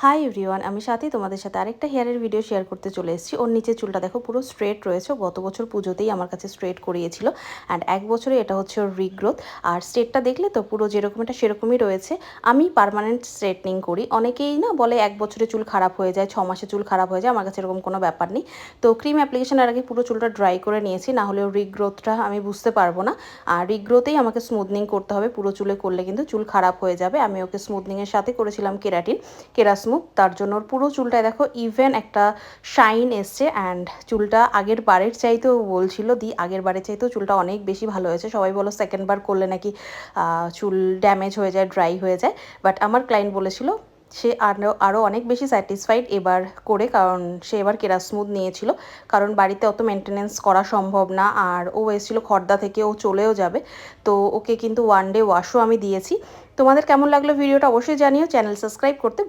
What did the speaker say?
Hi everyone, আমি সাথী তোমাদের সাথে আরেকটা হেয়ারের ভিডিও শেয়ার করতে চলে এসেছি। ওর নিচে চুলটা দেখো পুরো স্ট্রেট রয়েছে। গত বছর পুজোতেই আমার কাছে স্ট্রেট করিয়েছিল অ্যান্ড এক বছরে এটা হচ্ছে ওর রিগ্রোথ। আর স্ট্রেটটা দেখলে তো পুরো যেরকম এটা সেরকমই রয়েছে। আমি পার্মানেন্ট স্ট্রেটনিং করি। অনেকেই না বলে এক বছরে চুল খারাপ হয়ে যায়, 6 মাসে চুল খারাপ হয়ে যায়। আমার কাছে এরকম কোনো ব্যাপার নেই। তো ক্রিম অ্যাপ্লিকেশনের আগে পুরো চুলটা ড্রাই করে নিয়েছি, না হলে ওর রিগ্রোথটা আমি বুঝতে পারবো না। আর রিগ্রোথেই আমাকে স্মুথনিং করতে হবে, পুরো চুলে করলে কিন্তু চুল খারাপ হয়ে যাবে। আমি ওকে স্মুথনিংয়ের সাথে করেছিলাম কেরাটিন, কেরাসমুথ। তার জন্য পুরো চুলটায় দেখো ইভেন একটা শাইন এসছে অ্যান্ড চুলটা আগের বারের চাইতেও বলছিল আগের বারের চাইতেও চুলটা অনেক বেশি ভালো হয়েছে। সবাই বলো সেকেন্ড বার করলে নাকি চুল ড্যামেজ হয়ে যায়, ড্রাই হয়ে যায়, বাট আমার ক্লায়েন্ট বলেছিল সে আরও অনেক বেশি স্যাটিসফাইড এবার করে, কারণ সে এবার কেরাসমুথ নিয়েছিল, কারণ বাড়িতে অত মেনটেনেন্স করা সম্ভব না। আর ও এসেছিলো খর্দা থেকে, ও চলেও যাবে, তো ওকে কিন্তু ওয়ান ডে ওয়াশও আমি দিয়েছি। তোমাদের কেমন লাগলো ভিডিওটা অবশ্যই জানিও, চ্যানেল সাবস্ক্রাইব করতে